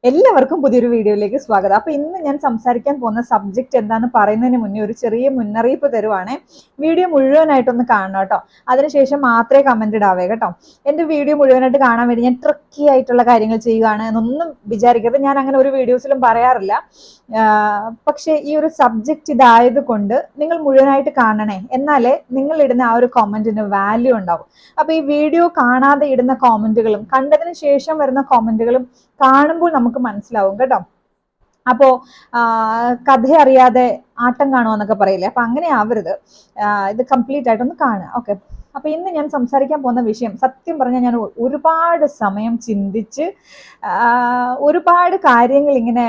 എല്ലാവർക്കും പുതിയൊരു വീഡിയോയിലേക്ക് സ്വാഗതം. അപ്പൊ ഇന്ന് ഞാൻ സംസാരിക്കാൻ പോകുന്ന സബ്ജക്റ്റ് എന്താന്ന് പറയുന്നതിന് മുന്നേ ഒരു ചെറിയ മുന്നറിയിപ്പ് തരുവാണേ. വീഡിയോ മുഴുവനായിട്ടൊന്ന് കാണണം കേട്ടോ. അതിനുശേഷം മാത്രമേ കമന്റ് ഇടാവേ കേട്ടോ. എന്റെ വീഡിയോ മുഴുവനായിട്ട് കാണാൻ വേണ്ടി ഞാൻ ട്രിക്കി ആയിട്ടുള്ള കാര്യങ്ങൾ ചെയ്യുകയാണ് എന്നൊന്നും വിചാരിക്കരുത്. ഞാൻ അങ്ങനെ ഒരു വീഡിയോസിലും പറയാറില്ല. പക്ഷേ ഈ ഒരു സബ്ജക്റ്റ് ഇതായത് കൊണ്ട് നിങ്ങൾ മുഴുവനായിട്ട് കാണണേ, എന്നാലേ നിങ്ങൾ ഇടുന്ന ആ ഒരു കോമന്റിന് വാല്യൂ ഉണ്ടാവും. അപ്പൊ ഈ വീഡിയോ കാണാതെ ഇടുന്ന കോമന്റുകളും കണ്ടതിന് ശേഷം വരുന്ന കോമന്റുകളും കാണുമ്പോൾ നമുക്ക് മനസ്സിലാവും കേട്ടോ. അപ്പോ കഥ അറിയാതെ ആട്ടം കാണുമെന്നൊക്കെ പറയില്ലേ, അപ്പൊ അങ്ങനെ ആവരുത്. ഇത് കംപ്ലീറ്റ് ആയിട്ടൊന്ന് കാണുക. ഓക്കെ. അപ്പൊ ഇന്ന് ഞാൻ സംസാരിക്കാൻ പോകുന്ന വിഷയം, സത്യം പറഞ്ഞാൽ ഞാൻ ഒരുപാട് സമയം ചിന്തിച്ച് ഒരുപാട് കാര്യങ്ങൾ ഇങ്ങനെ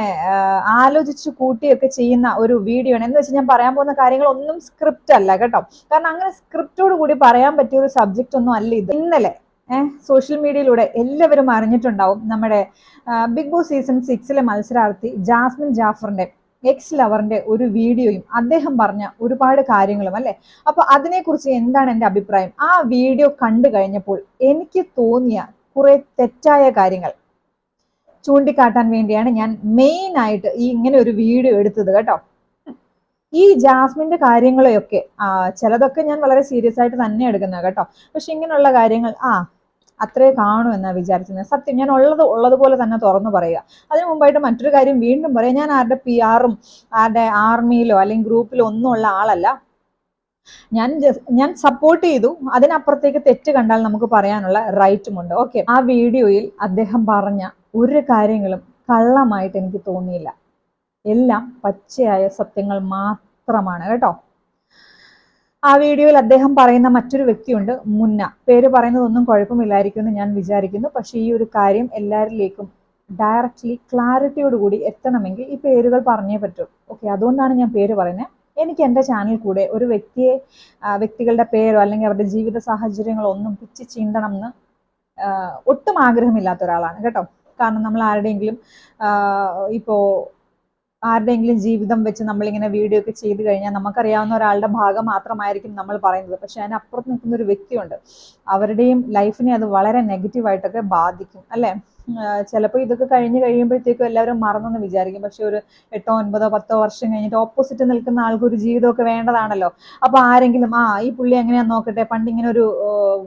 ആലോചിച്ച് കൂട്ടിയൊക്കെ ചെയ്യുന്ന ഒരു വീഡിയോ ആണ്. എന്ന് വെച്ചാൽ ഞാൻ പറയാൻ പോകുന്ന കാര്യങ്ങളൊന്നും സ്ക്രിപ്റ്റ് അല്ല കേട്ടോ. കാരണം അങ്ങനെ സ്ക്രിപ്റ്റോട് കൂടി പറയാൻ പറ്റിയ ഒരു സബ്ജക്റ്റ് ഒന്നും അല്ല ഇത്. ഇന്നലെ സോഷ്യൽ മീഡിയയിലൂടെ എല്ലാവരും അറിഞ്ഞിട്ടുണ്ടാവും, നമ്മുടെ ബിഗ് ബോസ് സീസൺ 6 മത്സരാർത്ഥി ജാസ്മിൻ ജാഫറിന്റെ എക്സ് ലവറിന്റെ ഒരു വീഡിയോയും അദ്ദേഹം പറഞ്ഞ ഒരുപാട് കാര്യങ്ങളും അല്ലെ. അപ്പൊ അതിനെക്കുറിച്ച് എന്താണ് എൻ്റെ അഭിപ്രായം? ആ വീഡിയോ കണ്ടു കഴിഞ്ഞപ്പോൾ എനിക്ക് തോന്നിയ കുറെ തെറ്റായ കാര്യങ്ങൾ ചൂണ്ടിക്കാട്ടാൻ വേണ്ടിയാണ് ഞാൻ മെയിൻ ആയിട്ട് ഈ ഇങ്ങനെ ഒരു വീഡിയോ എടുത്തത് കേട്ടോ. ഈ ജാസ്മിന്റെ കാര്യങ്ങളെയൊക്കെ ചിലതൊക്കെ ഞാൻ വളരെ സീരിയസ് ആയിട്ട് തന്നെ എടുക്കുന്നത് കേട്ടോ. പക്ഷെ ഇങ്ങനെയുള്ള കാര്യങ്ങൾ അത്രേ കാണൂ എന്നാ വിചാരിച്ചത്. സത്യം, ഞാൻ ഉള്ളതുപോലെ തന്നെ തുറന്നു പറയുക. അതിനു മുമ്പായിട്ട് മറ്റൊരു കാര്യം വീണ്ടും പറയാം, ഞാൻ ആരുടെ PR-ഉം ആരുടെ ആർമിയിലോ അല്ലെങ്കിൽ ഗ്രൂപ്പിലോ ഒന്നും ഉള്ള ആളല്ല. ഞാൻ സപ്പോർട്ട് ചെയ്തു. അതിനപ്പുറത്തേക്ക് തെറ്റ് കണ്ടാൽ നമുക്ക് പറയാനുള്ള റൈറ്റുമുണ്ട്. ഓക്കെ. ആ വീഡിയോയിൽ അദ്ദേഹം പറഞ്ഞ ഒരു കാര്യങ്ങളും കള്ളമായിട്ട് എനിക്ക് തോന്നിയില്ല. എല്ലാം പച്ചയായ സത്യങ്ങൾ മാത്രമാണ് കേട്ടോ. ആ വീഡിയോയിൽ അദ്ദേഹം പറയുന്ന മറ്റൊരു വ്യക്തിയുണ്ട്, മുന്ന. പേര് പറയുന്നതൊന്നും കുഴപ്പമില്ലായിരിക്കും എന്ന് ഞാൻ വിചാരിക്കുന്നു. പക്ഷെ ഈ ഒരു കാര്യം എല്ലാവരിലേക്കും ഡയറക്റ്റ്ലി ക്ലാരിറ്റിയോട് കൂടി എത്തണമെങ്കിൽ ഈ പേരുകൾ പറഞ്ഞേ പറ്റൂ. ഓക്കെ, അതുകൊണ്ടാണ് ഞാൻ പേര് പറയുന്നത്. എനിക്ക് എൻ്റെ ചാനൽ കൂടെ ഒരു വ്യക്തികളുടെ പേരോ അല്ലെങ്കിൽ അവരുടെ ജീവിത സാഹചര്യങ്ങളോ ഒന്നും പിച്ച് ചീന്തണം എന്ന് ഒട്ടും ആഗ്രഹമില്ലാത്ത ഒരാളാണ് കേട്ടോ. കാരണം നമ്മൾ ആരുടെയെങ്കിലും ജീവിതം വെച്ച് നമ്മളിങ്ങനെ വീഡിയോ ഒക്കെ ചെയ്ത് കഴിഞ്ഞാൽ നമുക്കറിയാവുന്ന ഒരാളുടെ ഭാഗം മാത്രമായിരിക്കും നമ്മൾ പറയുന്നത്. പക്ഷെ അതിനപ്പുറത്ത് നിൽക്കുന്ന ഒരു വ്യക്തിയുണ്ട്, അവരുടെയും ലൈഫിനെ അത് വളരെ നെഗറ്റീവായിട്ടൊക്കെ ബാധിക്കും അല്ലേ. ചിലപ്പോൾ ഇതൊക്കെ കഴിഞ്ഞ് കഴിയുമ്പോഴത്തേക്കും എല്ലാവരും മറന്നെന്ന് വിചാരിക്കും. പക്ഷെ ഒരു 8, 9, 10 വർഷം കഴിഞ്ഞിട്ട് ഓപ്പോസിറ്റ് നിൽക്കുന്ന ആൾക്ക് ഒരു ജീവിതമൊക്കെ വേണ്ടതാണല്ലോ. അപ്പൊ ആരെങ്കിലും ഈ പുള്ളി എങ്ങനെയാ നോക്കട്ടെ, പണ്ട് ഇങ്ങനെ ഒരു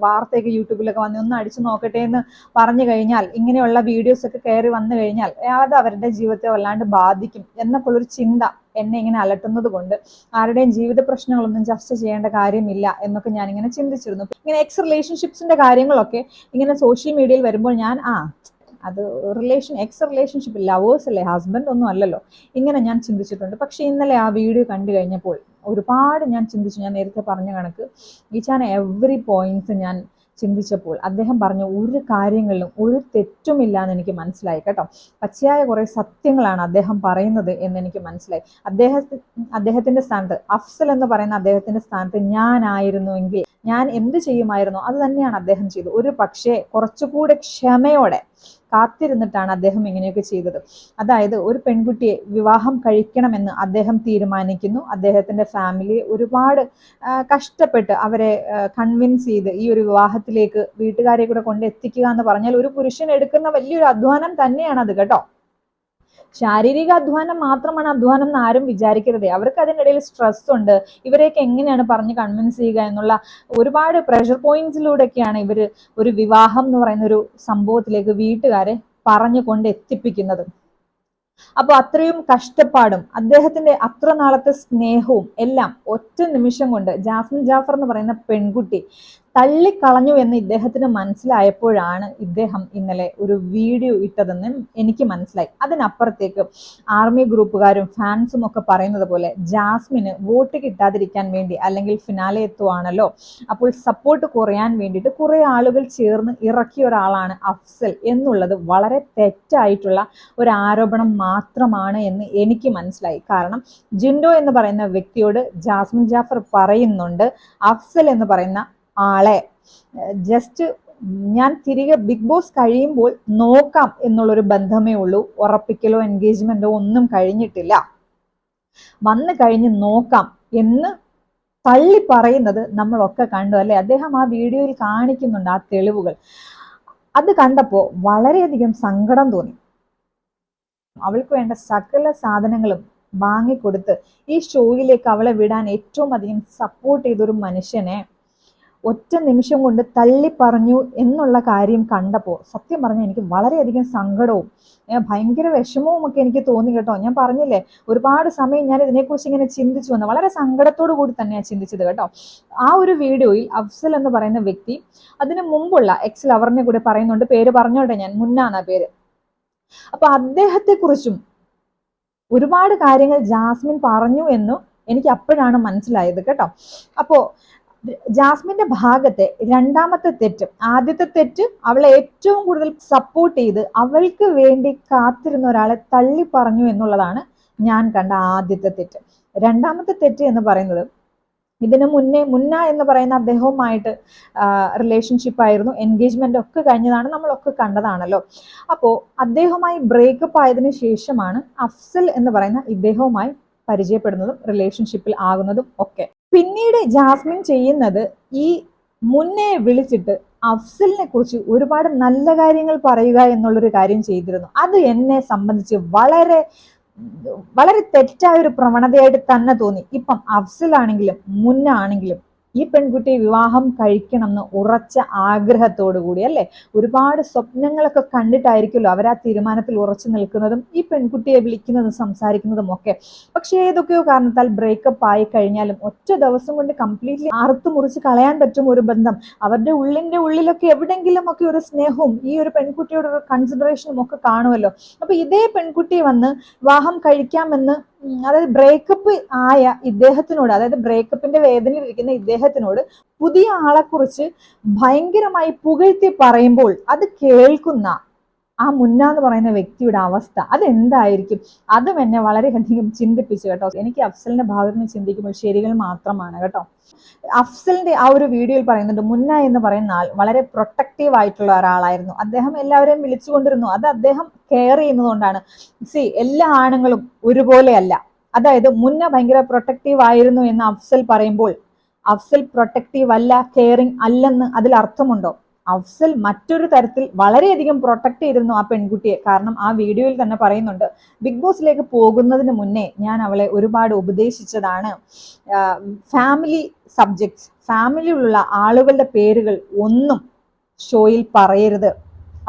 വാർത്തയൊക്കെ യൂട്യൂബിലൊക്കെ വന്ന് ഒന്ന് അടിച്ചു നോക്കട്ടെ എന്ന് പറഞ്ഞു കഴിഞ്ഞാൽ, ഇങ്ങനെയുള്ള വീഡിയോസ് ഒക്കെ കയറി വന്നു കഴിഞ്ഞാൽ അത് അവരുടെ ജീവിതത്തെ വല്ലാണ്ട് ബാധിക്കും എന്നൊക്കെ ഉള്ളൊരു ചിന്ത എന്നെ ഇങ്ങനെ അലട്ടുന്നത് കൊണ്ട് ആരുടെയും ജീവിത പ്രശ്നങ്ങളൊന്നും ചർച്ച ചെയ്യേണ്ട കാര്യമില്ല എന്നൊക്കെ ഞാൻ ഇങ്ങനെ ചിന്തിച്ചിരുന്നു. ഇങ്ങനെ എക്സ് റിലേഷൻഷിപ്സിന്റെ കാര്യങ്ങളൊക്കെ ഇങ്ങനെ സോഷ്യൽ മീഡിയയിൽ വരുമ്പോൾ ഞാൻ അത് എക്സ് റിലേഷൻഷിപ്പ്, ലവേഴ്സ് അല്ലേ, ഹസ്ബൻഡ് ഒന്നും അല്ലല്ലോ, ഇങ്ങനെ ഞാൻ ചിന്തിച്ചിട്ടുണ്ട്. പക്ഷെ ഇന്നലെ ആ വീഡിയോ കണ്ടു കഴിഞ്ഞപ്പോൾ ഒരുപാട് ഞാൻ ചിന്തിച്ചു. ഞാൻ നേരത്തെ പറഞ്ഞ കണക്ക് ഈച്ച് ആൻഡ് എവറി പോയിന്റ്സ് ഞാൻ ചിന്തിച്ചപ്പോൾ അദ്ദേഹം പറഞ്ഞ ഒരു കാര്യങ്ങളിലും ഒരു തെറ്റുമില്ല എന്ന് എനിക്ക് മനസ്സിലായി കേട്ടോ. പച്ചയായ കുറെ സത്യങ്ങളാണ് അദ്ദേഹം പറയുന്നത് എന്ന് എനിക്ക് മനസ്സിലായി. അദ്ദേഹത്തിന്റെ സ്ഥാനത്ത്, അഫ്സൽ എന്ന് പറയുന്ന അദ്ദേഹത്തിന്റെ സ്ഥാനത്ത് ഞാനായിരുന്നുവെങ്കിൽ ഞാൻ എന്ത് ചെയ്യുമായിരുന്നു? അത് തന്നെയാണ് അദ്ദേഹം ചെയ്തത്. ഒരു പക്ഷേ കുറച്ചുകൂടെ ക്ഷമയോടെ കാത്തിരുന്നിട്ടാണ് അദ്ദേഹം ഇങ്ങനെയൊക്കെ ചെയ്തത്. അതായത് ഒരു പെൺകുട്ടിയെ വിവാഹം കഴിക്കണമെന്ന് അദ്ദേഹം തീരുമാനിക്കുന്നു. അദ്ദേഹത്തിന്റെ ഫാമിലി ഒരുപാട് കഷ്ടപ്പെട്ട് അവരെ കൺവിൻസ് ചെയ്ത് ഈ ഒരു വിവാഹത്തിലേക്ക് വീട്ടുകാരെ കൂടെ കൊണ്ടെത്തിക്കുക എന്ന് പറഞ്ഞാൽ ഒരു പുരുഷൻ എടുക്കുന്ന വലിയൊരു അധ്വാനം തന്നെയാണ് അത് കേട്ടോ. ശാരീരിക അധ്വാനം മാത്രമാണ് അധ്വാനം എന്ന് ആരും വിചാരിക്കരുതേ. അവർക്ക് അതിനിടയിൽ സ്ട്രെസ് ഉണ്ട്. ഇവരെയൊക്കെ എങ്ങനെയാണ് പറഞ്ഞ് കൺവിൻസ് ചെയ്യുക എന്നുള്ള ഒരുപാട് പ്രഷർ പോയിന്റ്സിലൂടെയൊക്കെയാണ് ഇവര് ഒരു വിവാഹം എന്ന് പറയുന്ന ഒരു സംഭവത്തിലേക്ക് വീട്ടുകാരെ പറഞ്ഞു കൊണ്ട് എത്തിപ്പിക്കുന്നത്. അപ്പൊ അത്രയും കഷ്ടപ്പാടും അദ്ദേഹത്തിന്റെ അത്ര നാളത്തെ സ്നേഹവും എല്ലാം ഒറ്റ നിമിഷം കൊണ്ട് ജാസ്മിൻ ജാഫർ എന്ന് പറയുന്ന പെൺകുട്ടി തള്ളിക്കളഞ്ഞു എന്ന് ഇദ്ദേഹത്തിന് മനസ്സിലായപ്പോഴാണ് ഇദ്ദേഹം ഇന്നലെ ഒരു വീഡിയോ ഇട്ടതെന്ന് എനിക്ക് മനസ്സിലായി. അതിനപ്പുറത്തേക്ക് ആർമി ഗ്രൂപ്പുകാരും ഫാൻസും ഒക്കെ പറയുന്നത് പോലെ ജാസ്മിന് വോട്ട് കിട്ടാതിരിക്കാൻ വേണ്ടി, അല്ലെങ്കിൽ ഫിനാലെ എത്തുവാണല്ലോ, അപ്പോൾ സപ്പോർട്ട് കുറയാൻ വേണ്ടിയിട്ട് കുറെ ആളുകൾ ചേർന്ന് ഇറക്കിയ ഒരാളാണ് അഫ്സൽ എന്നുള്ളത് വളരെ തെറ്റായിട്ടുള്ള ഒരു ആരോപണം മാത്രമാണ് എന്ന് എനിക്ക് മനസ്സിലായി. കാരണം ജിൻഡോ എന്ന് പറയുന്ന വ്യക്തിയോട് ജാസ്മിൻ ജാഫർ പറയുന്നുണ്ട്, അഫ്സൽ എന്ന് പറയുന്ന ആളെ ജസ്റ്റ് ഞാൻ തിരികെ ബിഗ് ബോസ് കഴിയുമ്പോൾ നോക്കാം എന്നുള്ളൊരു ബന്ധമേ ഉള്ളൂ. ഉറപ്പിക്കലോ എൻഗേജ്മെന്റോ ഒന്നും കഴിഞ്ഞിട്ടില്ല. വന്നു കഴിഞ്ഞ് നോക്കാം എന്ന് തള്ളി പറയുന്നത് നമ്മളൊക്കെ കണ്ടു അല്ലെ. അദ്ദേഹം ആ വീഡിയോയിൽ കാണിക്കുന്നുണ്ട് ആ തെളിവുകൾ. അത് കണ്ടപ്പോൾ വളരെയധികം സങ്കടം തോന്നി. അവൾക്ക് വേണ്ട സകല സാധനങ്ങളും വാങ്ങിക്കൊടുത്ത് ഈ ഷോയിലേക്ക് അവളെ വിടാൻ ഏറ്റവും അധികം സപ്പോർട്ട് ചെയ്തൊരു മനുഷ്യനെ ഒറ്റ നിമിഷം കൊണ്ട് തള്ളി പറഞ്ഞു എന്നുള്ള കാര്യം കണ്ടപ്പോൾ സത്യം പറഞ്ഞാൽ എനിക്ക് വളരെയധികം സങ്കടവും ഭയങ്കര വിഷമവും ഒക്കെ എനിക്ക് തോന്നി കേട്ടോ. ഞാൻ പറഞ്ഞില്ലേ, ഒരുപാട് സമയം ഞാൻ ഇതിനെക്കുറിച്ച് ഇങ്ങനെ ചിന്തിച്ചു വന്നു. വളരെ സങ്കടത്തോടു കൂടി തന്നെയാണ് ചിന്തിച്ചത് കേട്ടോ. ആ ഒരു വീഡിയോയിൽ അഫ്സൽ എന്ന് പറയുന്ന വ്യക്തി അതിന് മുമ്പുള്ള എക്സ് ലവറിനെ കൂടെ പറയുന്നുണ്ട്. പേര് പറഞ്ഞോട്ടെ, ഞാൻ മുന്നാന്ന പേര്. അപ്പൊ അദ്ദേഹത്തെ കുറിച്ചും ഒരുപാട് കാര്യങ്ങൾ ജാസ്മിൻ പറഞ്ഞു എന്നു എനിക്ക് അപ്പോഴാണ് മനസ്സിലായത് കേട്ടോ. അപ്പോ ജാസ്മിന്റെ ഭാഗത്തെ രണ്ടാമത്തെ തെറ്റ്, ആദ്യത്തെ തെറ്റ് അവളെ ഏറ്റവും കൂടുതൽ സപ്പോർട്ട് ചെയ്ത് അവൾക്ക് വേണ്ടി കാത്തിരുന്ന ഒരാളെ തള്ളി പറഞ്ഞു എന്നുള്ളതാണ് ഞാൻ കണ്ട ആദ്യത്തെ തെറ്റ്. രണ്ടാമത്തെ തെറ്റ് എന്ന് പറയുന്നത്, ഇതിന് മുന്ന എന്ന് പറയുന്ന അദ്ദേഹവുമായിട്ട് റിലേഷൻഷിപ്പ് ആയിരുന്നു, എൻഗേജ്മെന്റ് ഒക്കെ കഴിഞ്ഞതാണ്, നമ്മളൊക്കെ കണ്ടതാണല്ലോ. അപ്പോൾ അദ്ദേഹവുമായി ബ്രേക്കപ്പ് ആയതിനു ശേഷമാണ് അഫ്സൽ എന്ന് പറയുന്ന ഇദ്ദേഹവുമായി പരിചയപ്പെടുന്നതും റിലേഷൻഷിപ്പിൽ ആകുന്നതും ഒക്കെ. പിന്നീട് ജാസ്മിൻ ചെയ്യുന്നത് ഈ മുന്നേ വിളിച്ചിട്ട് അഫ്സലിനെ കുറിച്ച് ഒരുപാട് നല്ല കാര്യങ്ങൾ പറയുക എന്നുള്ളൊരു കാര്യം ചെയ്തിരുന്നു. അത് എന്നെ സംബന്ധിച്ച് വളരെ വളരെ തെറ്റായ ഒരു പ്രവണതയായിട്ട് തന്നെ തോന്നി. ഇപ്പം അഫ്സലാണെങ്കിലും മുന്നാണെങ്കിലും ഈ പെൺകുട്ടിയെ വിവാഹം കഴിക്കണം എന്ന് ഉറച്ച ആഗ്രഹത്തോടു കൂടി, അല്ലെ, ഒരുപാട് സ്വപ്നങ്ങളൊക്കെ കണ്ടിട്ടായിരിക്കുമല്ലോ അവർ ആ തീരുമാനത്തിൽ ഉറച്ചു നിൽക്കുന്നതും ഈ പെൺകുട്ടിയെ വിളിക്കുന്നതും സംസാരിക്കുന്നതും ഒക്കെ. പക്ഷെ ഏതൊക്കെയോ കാരണത്താൽ ബ്രേക്കപ്പ് ആയി കഴിഞ്ഞാലും ഒറ്റ ദിവസം കൊണ്ട് കംപ്ലീറ്റ്ലി അറുത്തു മുറിച്ച് കളയാൻ പറ്റും ഒരു ബന്ധം. അവരുടെ ഉള്ളിലൊക്കെ എവിടെങ്കിലും ഒക്കെ ഒരു സ്നേഹവും ഈ ഒരു പെൺകുട്ടിയോട് ഒരു കൺസിഡറേഷനും ഒക്കെ കാണുമല്ലോ. അപ്പൊ ഇതേ പെൺകുട്ടിയെ വന്ന് വിവാഹം കഴിക്കാമെന്ന്, അതായത് ബ്രേക്കപ്പ് ആയ ഇദ്ദേഹത്തിനോട്, അതായത് ബ്രേക്കപ്പിന്റെ വേദനയിലിരിക്കുന്ന ഇദ്ദേഹത്തിനോട് പുതിയ ആളെ കുറിച്ച് ഭയങ്കരമായി പുകഴ്ത്തി പറയുമ്പോൾ അത് കേൾക്കുന്ന ആ മുന്നാന്ന് പറയുന്ന വ്യക്തിയുടെ അവസ്ഥ അതെന്തായിരിക്കും? അതും എന്നെ വളരെയധികം ചിന്തിപ്പിച്ചു കേട്ടോ. എനിക്ക് അഫ്സലിന്റെ ഭാഗത്ത് നിന്ന് ചിന്തിക്കുമ്പോൾ ശരികൾ മാത്രമാണ് കേട്ടോ. അഫ്സലിന്റെ ആ ഒരു വീഡിയോയിൽ പറയുന്നുണ്ട്, മുന്ന എന്ന് പറയുന്ന ആൾ വളരെ പ്രൊട്ടക്റ്റീവ് ആയിട്ടുള്ള ഒരാളായിരുന്നു. അദ്ദേഹം എല്ലാവരെയും വിളിച്ചുകൊണ്ടിരുന്നു. അത് അദ്ദേഹം കെയർ ചെയ്യുന്നതുകൊണ്ടാണ്. എല്ലാ ആണുങ്ങളും ഒരുപോലെയല്ല. അതായത് മുന്ന ഭയങ്കര പ്രൊട്ടക്റ്റീവ് ആയിരുന്നു എന്ന് അഫ്സൽ പറയുമ്പോൾ അഫ്സൽ പ്രൊട്ടക്റ്റീവ് അല്ല, കെയറിങ് അല്ലെന്ന് അതിൽ അർത്ഥമുണ്ടോ? അഫ്സൽ മറ്റൊരു തരത്തിൽ വളരെയധികം പ്രൊട്ടക്ട് ചെയ്തിരുന്നു ആ പെൺകുട്ടിയെ. കാരണം ആ വീഡിയോയിൽ തന്നെ പറയുന്നുണ്ട്, ബിഗ് ബോസിലേക്ക് പോകുന്നതിന് മുന്നേ ഞാൻ അവളെ ഒരുപാട് ഉപദേശിച്ചതാണ്. ഫാമിലി സബ്ജക്ട്സ്, ഫാമിലിയിലുള്ള ആളുകളുടെ പേരുകൾ ഒന്നും ഷോയിൽ പറയരുത്.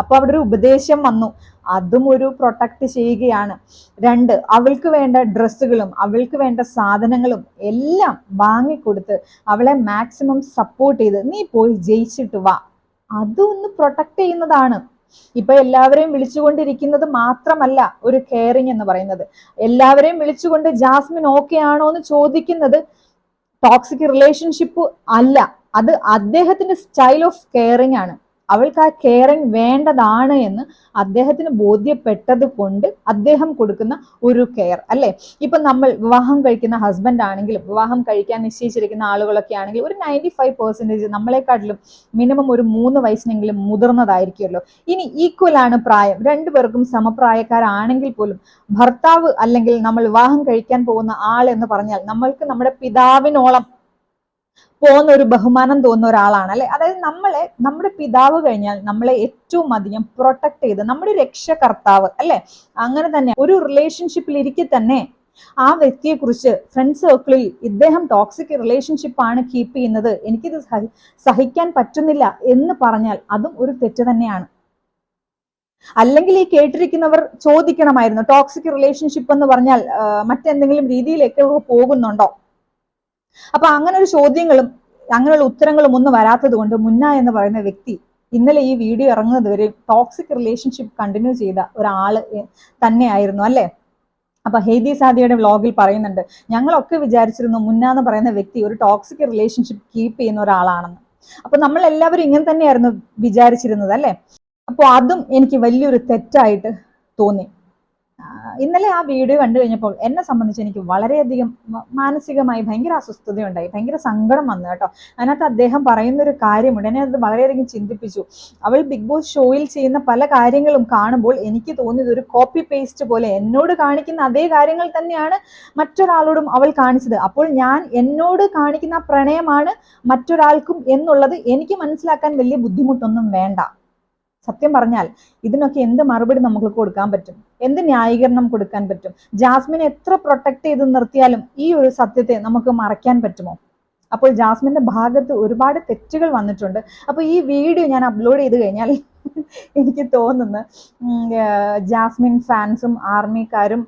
അപ്പൊ അവിടെ ഒരു ഉപദേശം വന്നു, അതും ഒരു പ്രൊട്ടക്ട് ചെയ്യുകയാണ്. 2, അവൾക്ക് വേണ്ട ഡ്രസ്സുകളും അവൾക്ക് വേണ്ട സാധനങ്ങളും എല്ലാം വാങ്ങിക്കൊടുത്ത് അവളെ മാക്സിമം സപ്പോർട്ട് ചെയ്ത് നീ പോയി ജയിച്ചിട്ട് വാ, അതൊന്ന് പ്രൊട്ടക്ട് ചെയ്യുന്നതാണ്. ഇപ്പൊ എല്ലാവരെയും വിളിച്ചുകൊണ്ടിരിക്കുന്നത് മാത്രമല്ല ഒരു കെയറിങ് എന്ന് പറയുന്നത്. എല്ലാവരെയും വിളിച്ചുകൊണ്ട് ജാസ്മിൻ ഓക്കെ ആണോ എന്ന് ചോദിക്കുന്നത് ടോക്സിക് റിലേഷൻഷിപ്പ് അല്ല, അത് അദ്ദേഹത്തിന്റെ സ്റ്റൈൽ ഓഫ് കെയറിങ് ആണ്. അവൾക്ക് ആ കെയറിങ് വേണ്ടതാണ് എന്ന് അദ്ദേഹത്തിന് ബോധ്യപ്പെട്ടത് കൊണ്ട് അദ്ദേഹം കൊടുക്കുന്ന ഒരു കെയർ, അല്ലെ? ഇപ്പൊ നമ്മൾ വിവാഹം കഴിക്കുന്ന ഹസ്ബൻഡ് ആണെങ്കിലും വിവാഹം കഴിക്കാൻ നിശ്ചയിച്ചിരിക്കുന്ന ആളുകളൊക്കെ ആണെങ്കിലും ഒരു 95% നമ്മളെക്കാട്ടിലും മിനിമം ഒരു 3 വയസ്സിനെങ്കിലും മുതിർന്നതായിരിക്കുമല്ലോ. ഇനി ഈക്വൽ ആണ് പ്രായം, രണ്ടുപേർക്കും സമപ്രായക്കാരാണെങ്കിൽ പോലും ഭർത്താവ് അല്ലെങ്കിൽ നമ്മൾ വിവാഹം കഴിക്കാൻ പോകുന്ന ആൾ എന്ന് പറഞ്ഞാൽ നമ്മൾക്ക് നമ്മുടെ പിതാവിനോളം പോകുന്ന ഒരു ബഹുമാനം തോന്നുന്ന ഒരാളാണ്, അല്ലെ? അതായത് നമ്മുടെ പിതാവ് കഴിഞ്ഞാൽ നമ്മളെ ഏറ്റവും അധികം പ്രൊട്ടക്ട് ചെയ്ത് നമ്മുടെ രക്ഷകർത്താവ്, അല്ലെ? അങ്ങനെ തന്നെ ഒരു റിലേഷൻഷിപ്പിൽ ഇരിക്കെ തന്നെ ആ വ്യക്തിയെ കുറിച്ച് ഫ്രണ്ട് സർക്കിളിൽ ഇദ്ദേഹം ടോക്സിക് റിലേഷൻഷിപ്പ് ആണ് കീപ്പ് ചെയ്യുന്നത്, എനിക്കിത് സഹിക്കാൻ പറ്റുന്നില്ല എന്ന് പറഞ്ഞാൽ അതും ഒരു തെറ്റ് തന്നെയാണ്. അല്ലെങ്കിൽ ഈ കേട്ടിരിക്കുന്നവർ ചോദിക്കണമായിരുന്നു, ടോക്സിക് റിലേഷൻഷിപ്പ് എന്ന് പറഞ്ഞാൽ മറ്റെന്തെങ്കിലും രീതിയിലേക്ക് പോകുന്നുണ്ടോ? അപ്പൊ അങ്ങനെ ഒരു ചോദ്യങ്ങളും അങ്ങനെയുള്ള ഉത്തരങ്ങളും ഒന്നും വരാത്തത് കൊണ്ട് മുന്ന എന്ന് പറയുന്ന വ്യക്തി ഇന്നലെ ഈ വീഡിയോ ഇറങ്ങുന്നത് വരെ ടോക്സിക് റിലേഷൻഷിപ്പ് കണ്ടിന്യൂ ചെയ്ത ഒരാള് തന്നെയായിരുന്നു, അല്ലെ? അപ്പൊ ഹെയ്ദി സാദിയുടെ വ്ലോഗിൽ പറയുന്നുണ്ട്, ഞങ്ങളൊക്കെ വിചാരിച്ചിരുന്നു മുന്ന എന്ന് പറയുന്ന വ്യക്തി ഒരു ടോക്സിക് റിലേഷൻഷിപ്പ് കീപ്പ് ചെയ്യുന്ന ഒരാളാണെന്ന്. അപ്പൊ നമ്മൾ എല്ലാവരും ഇങ്ങനെ തന്നെയായിരുന്നു വിചാരിച്ചിരുന്നത്, അല്ലെ? അപ്പോൾ അതും എനിക്ക് വലിയൊരു തെറ്റായിട്ട് തോന്നി. ഇന്നലെ ആ വീഡിയോ കണ്ടു കഴിഞ്ഞപ്പോൾ എന്നെ സംബന്ധിച്ച് എനിക്ക് വളരെയധികം മാനസികമായി ഭയങ്കര അസ്വസ്ഥതയുണ്ടായി, ഭയങ്കര സങ്കടം വന്നു കേട്ടോ. അതിനകത്ത് അദ്ദേഹം പറയുന്ന ഒരു കാര്യമുണ്ട്, എന്നെ അത് വളരെയധികം ചിന്തിപ്പിച്ചു. അവൾ ബിഗ് ബോസ് ഷോയിൽ ചെയ്യുന്ന പല കാര്യങ്ങളും കാണുമ്പോൾ എനിക്ക് തോന്നിയത് ഒരു കോപ്പി പേസ്റ്റ് പോലെ എന്നോട് കാണിക്കുന്ന അതേ കാര്യങ്ങൾ തന്നെയാണ് മറ്റൊരാളോടും അവൾ കാണിച്ചത്. അപ്പോൾ ഞാൻ എന്നോട് കാണിക്കുന്ന പ്രണയമാണ് മറ്റൊരാൾക്കും എന്നുള്ളത് എനിക്ക് മനസ്സിലാക്കാൻ വലിയ ബുദ്ധിമുട്ടൊന്നും വേണ്ട. സത്യം പറഞ്ഞാൽ ഇതിനൊക്കെ എന്ത് മറുപടി നമുക്ക് കൊടുക്കാൻ പറ്റും, എന്ത് ന്യായീകരണം കൊടുക്കാൻ പറ്റും? ജാസ്മിനെ എത്ര പ്രൊട്ടക്ട് ചെയ്ത് നിർത്തിയാലും ഈ ഒരു സത്യത്തെ നമുക്ക് മറയ്ക്കാൻ പറ്റുമോ? അപ്പോൾ ജാസ്മിന്റെ ഭാഗത്ത് ഒരുപാട് തെറ്റുകൾ വന്നിട്ടുണ്ട്. അപ്പോൾ ഈ വീഡിയോ ഞാൻ അപ്ലോഡ് ചെയ്ത് കഴിഞ്ഞാൽ എനിക്ക് തോന്നുന്നു ജാസ്മിൻ ഫാൻസും ആർമിക്കാരും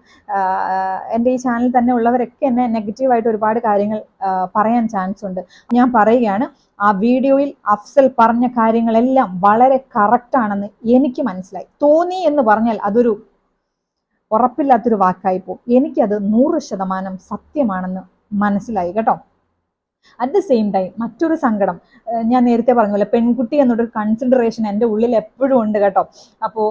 എൻ്റെ ഈ ചാനൽ തന്നെ ഉള്ളവരൊക്കെ എന്നെ നെഗറ്റീവായിട്ട് ഒരുപാട് കാര്യങ്ങൾ പറയാൻ ചാൻസ് ഉണ്ട്. ഞാൻ പറയുകയാണ്, ആ വീഡിയോയിൽ അഫ്സൽ പറഞ്ഞ കാര്യങ്ങളെല്ലാം വളരെ കറക്റ്റ് ആണെന്ന് എനിക്ക് മനസ്സിലായി. തോന്നി എന്ന് പറഞ്ഞാൽ അതൊരു ഉറപ്പില്ലാത്തൊരു വാക്കായി പോകും. എനിക്കത് 100% സത്യമാണെന്ന് മനസ്സിലായി കേട്ടോ. അറ്റ് ദ സെയിം ടൈം മറ്റൊരു സങ്കടം, ഞാൻ നേരത്തെ പറഞ്ഞ പോലെ പെൺകുട്ടി എന്നുള്ളൊരു കൺസിഡറേഷൻ എൻ്റെ ഉള്ളിൽ എപ്പോഴും ഉണ്ട് കേട്ടോ. അപ്പോൾ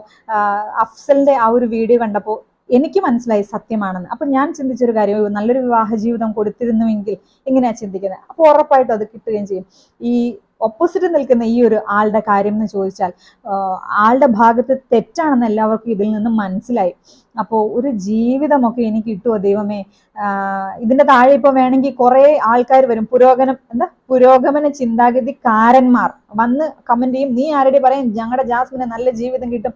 അഫ്സലിന്റെ ആ ഒരു വീഡിയോ കണ്ടപ്പോൾ എനിക്ക് മനസ്സിലായി സത്യമാണെന്ന്. അപ്പൊ ഞാൻ ചിന്തിച്ചൊരു കാര്യം, നല്ലൊരു വിവാഹ ജീവിതം കൊടുത്തിരുന്നുവെങ്കിൽ എങ്ങനെയാ ചിന്തിക്കുന്നത്? അപ്പോൾ ഉറപ്പായിട്ടും അത് കിട്ടുകയും ചെയ്യും. ഈ ഓപ്പോസിറ്റ് നിൽക്കുന്ന ഈ ഒരു ആളുടെ കാര്യം എന്ന് ചോദിച്ചാൽ ആളുടെ ഭാഗത്ത് തെറ്റാണെന്ന് എല്ലാവർക്കും ഇതിൽ നിന്നും മനസ്സിലായി. അപ്പോൾ ഒരു ജീവിതമൊക്കെ എനിക്ക് കിട്ടുമോ ദൈവമേ? ഇതിന്റെ താഴെ ഇപ്പൊ വേണമെങ്കിൽ കുറെ ആൾക്കാർ വരും, പുരോഗമന ചിന്താഗതിക്കാരന്മാർ വന്ന് കമന്റ് ചെയ്യും. നീ ആരുടെ പറയും ഞങ്ങളുടെ ജാസ്മിന് നല്ല ജീവിതം കിട്ടും?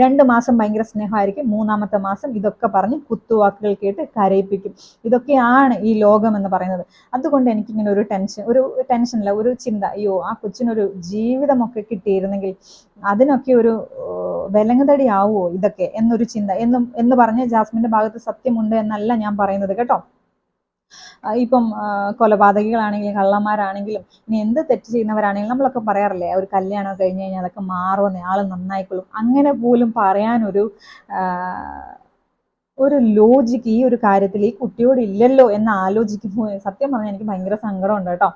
2 മാസം ഭയങ്കര സ്നേഹമായിരിക്കും, 3ാമത്തെ മാസം ഇതൊക്കെ പറഞ്ഞ് കുത്തുവാക്കുകൾ കേട്ട് കരയിപ്പിക്കും. ഇതൊക്കെയാണ് ഈ ലോകം എന്ന് പറയുന്നത്. അതുകൊണ്ട് എനിക്കിങ്ങനെ ഒരു ടെൻഷനില്ല, ഒരു ചിന്ത, അയ്യോ ആ കൊച്ചിനൊരു ജീവിതമൊക്കെ കിട്ടിയിരുന്നെങ്കിൽ അതിനൊക്കെ ഒരു വിലങ്ങുതടി ആവുമോ ഇതൊക്കെ എന്നൊരു ചിന്ത എന്ന് പറഞ്ഞ് ജാസ്മിന്റെ ഭാഗത്ത് സത്യമുണ്ട് എന്നല്ല ഞാൻ പറയുന്നത് കേട്ടോ. ഇപ്പം കൊലപാതകികളാണെങ്കിലും കള്ളന്മാരാണെങ്കിലും ഇനി എന്ത് തെറ്റ് ചെയ്യുന്നവരാണെങ്കിലും നമ്മളൊക്കെ പറയാറില്ലേ, ഒരു കല്യാണം കഴിഞ്ഞ് കഴിഞ്ഞാൽ അതൊക്കെ മാറുമെന്ന്, ആള് നന്നായിക്കൊള്ളും. അങ്ങനെ പോലും പറയാനൊരു ലോജിക്ക് ഈ ഒരു കാര്യത്തിൽ ഈ കുട്ടിയോട് ഇല്ലല്ലോ എന്ന് ആലോചിക്കുമ്പോൾ സത്യം പറഞ്ഞാൽ എനിക്ക് ഭയങ്കര സങ്കടമുണ്ട് കേട്ടോ.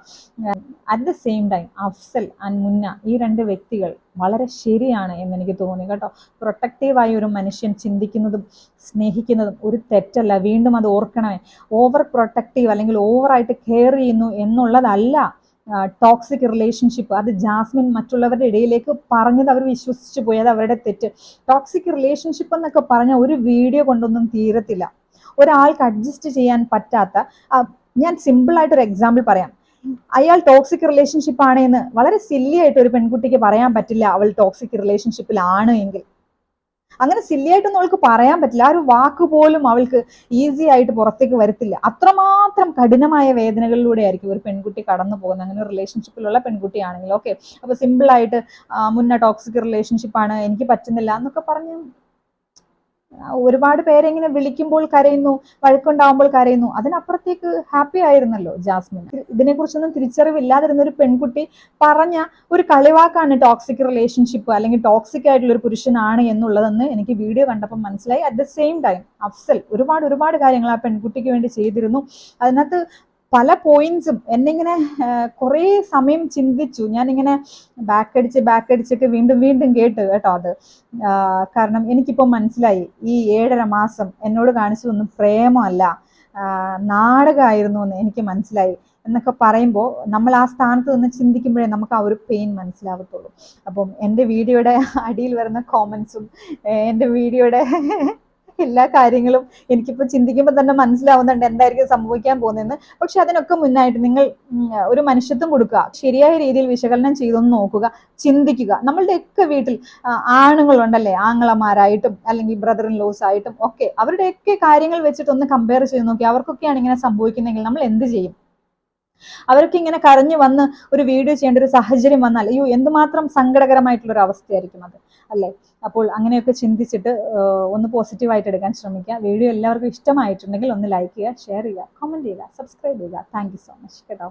At the same time Afsal ആൻഡ് മുന്ന ഈ 2 വ്യക്തികൾ വളരെ ശരിയാണ് എന്നെനിക്ക് തോന്നി കേട്ടോ. പ്രൊട്ടക്റ്റീവായ ഒരു മനുഷ്യൻ ചിന്തിക്കുന്നതും സ്നേഹിക്കുന്നതും ഒരു തെറ്റല്ല. വീണ്ടും അത് ഓർക്കണമേ, ഓവർ പ്രൊട്ടക്റ്റീവ് അല്ലെങ്കിൽ ഓവറായിട്ട് കെയർ ചെയ്യുന്നു എന്നുള്ളതല്ല ടോക്സിക് റിലേഷൻഷിപ്പ്. അത് ജാസ്മിൻ മറ്റുള്ളവരുടെ ഇടയിലേക്ക് പറഞ്ഞത് അവർ വിശ്വസിച്ചു പോയി, അത് അവരുടെ തെറ്റ്. ടോക്സിക് റിലേഷൻഷിപ്പ് എന്നൊക്കെ പറഞ്ഞ ഒരു വീഡിയോ കൊണ്ടൊന്നും തീരത്തില്ല. ഒരാൾക്ക് അഡ്ജസ്റ്റ് ചെയ്യാൻ പറ്റാത്ത, ഞാൻ സിമ്പിൾ ആയിട്ടൊരു എക്സാമ്പിൾ പറയാം. അയാൾ ടോക്സിക് റിലേഷൻഷിപ്പ് ആണ് എന്ന് വളരെ സില്ലി ആയിട്ട് ഒരു പെൺകുട്ടിക്ക് പറയാൻ പറ്റില്ല അവൾ ടോക്സിക് റിലേഷൻഷിപ്പിലാണ് എങ്കിൽ. അങ്ങനെ സില്ലിയായിട്ടൊന്നും അവൾക്ക് പറയാൻ പറ്റില്ല. ആ ഒരു വാക്ക് പോലും അവൾക്ക് ഈസി ആയിട്ട് പുറത്തേക്ക് വരത്തില്ല. അത്രമാത്രം കഠിനമായ വേദനകളിലൂടെ ആയിരിക്കും ഒരു പെൺകുട്ടി കടന്നു പോകുന്നത്, അങ്ങനെ ഒരു റിലേഷൻഷിപ്പിലുള്ള പെൺകുട്ടിയാണെങ്കിൽ. ഓക്കെ, അപ്പൊ സിമ്പിൾ ആയിട്ട് മുന്നേ ടോക്സിക് റിലേഷൻഷിപ്പാണ്, എനിക്ക് പറ്റുന്നില്ല എന്നൊക്കെ പറഞ്ഞ് ഒരുപാട് പേരെ ഇങ്ങനെ വിളിക്കുമ്പോൾ കരയുന്നു, വഴക്കുണ്ടാവുമ്പോൾ കരയുന്നു. അതിനപ്പുറത്തേക്ക് ഹാപ്പി ആയിരുന്നല്ലോ ജാസ്മിൻ. ഇതിനെക്കുറിച്ചൊന്നും തിരിച്ചറിവില്ലാതിരുന്ന ഒരു പെൺകുട്ടി പറഞ്ഞ ഒരു കളിവാക്കാണ് ടോക്സിക് റിലേഷൻഷിപ്പ് അല്ലെങ്കിൽ ടോക്സിക് ആയിട്ടുള്ള ഒരു പുരുഷനാണ് എന്നുള്ളതെന്ന് എനിക്ക് വീഡിയോ കണ്ടപ്പോൾ മനസ്സിലായി. At the same time Afsal ഒരുപാട് കാര്യങ്ങൾ ആ പെൺകുട്ടിക്ക് വേണ്ടി ചെയ്തിരുന്നു. അതിനകത്ത് പല പോയിന്റ്സും എന്നിങ്ങനെ കുറേ സമയം ചിന്തിച്ചു. ഞാനിങ്ങനെ ബാക്കടിച്ചിട്ട് വീണ്ടും കേട്ടു കേട്ടോ അത്. കാരണം എനിക്കിപ്പോൾ മനസ്സിലായി, ഈ 7.5 മാസം എന്നോട് കാണിച്ചതൊന്നും പ്രേമമല്ല, നാടകമായിരുന്നു എന്ന് എനിക്ക് മനസ്സിലായി എന്നൊക്കെ പറയുമ്പോൾ നമ്മൾ ആ സ്ഥാനത്ത് നിന്ന് ചിന്തിക്കുമ്പോഴേ നമുക്ക് ആ ഒരു പെയിൻ മനസ്സിലാവത്തുള്ളൂ. അപ്പം എൻ്റെ വീഡിയോയുടെ അടിയിൽ വരുന്ന കോമൻസും എൻ്റെ വീഡിയോയുടെ എല്ലാ കാര്യങ്ങളും എനിക്കിപ്പോൾ ചിന്തിക്കുമ്പോൾ തന്നെ മനസ്സിലാവുന്നുണ്ട് എന്തായിരിക്കും സംഭവിക്കാൻ പോകുന്നതെന്ന്. പക്ഷെ അതിനൊക്കെ മുന്നായിട്ട് നിങ്ങൾ ഒരു മനുഷ്യത്വം കൊടുക്കുക, ശരിയായ രീതിയിൽ വിശകലനം ചെയ്തൊന്ന് നോക്കുക, ചിന്തിക്കുക. നമ്മളുടെയൊക്കെ വീട്ടിൽ ആണുങ്ങളുണ്ടല്ലേ, ആങ്ങളമാരായിട്ടും അല്ലെങ്കിൽ ബ്രദർ ഇൻ ലോസ് ആയിട്ടും ഒക്കെ, അവരുടെയൊക്കെ കാര്യങ്ങൾ വെച്ചിട്ട് ഒന്ന് കമ്പയർ ചെയ്ത് നോക്കി. അവർക്കൊക്കെയാണ് ഇങ്ങനെ സംഭവിക്കുന്നതെങ്കിൽ നമ്മൾ എന്ത് ചെയ്യും? അവർക്ക് ഇങ്ങനെ കരഞ്ഞു വന്ന് ഒരു വീഡിയോ ചെയ്യേണ്ട ഒരു സാഹചര്യം വന്നാൽ അയ്യോ എന്തുമാത്രം സങ്കടകരമായിട്ടുള്ളൊരു അവസ്ഥയായിരിക്കും അത്, അല്ലേ? അപ്പോൾ അങ്ങനെയൊക്കെ ചിന്തിച്ചിട്ട് ഒന്ന് പോസിറ്റീവായിട്ട് എടുക്കാൻ ശ്രമിക്കുക. വീഡിയോ എല്ലാവർക്കും ഇഷ്ടമായിട്ടുണ്ടെങ്കിൽ ഒന്ന് ലൈക്ക് ചെയ്യുക, ഷെയർ ചെയ്യുക, കമൻറ്റ് ചെയ്യുക, സബ്സ്ക്രൈബ് ചെയ്യുക. താങ്ക് യു സോ മച്ച് കേട്ടോ.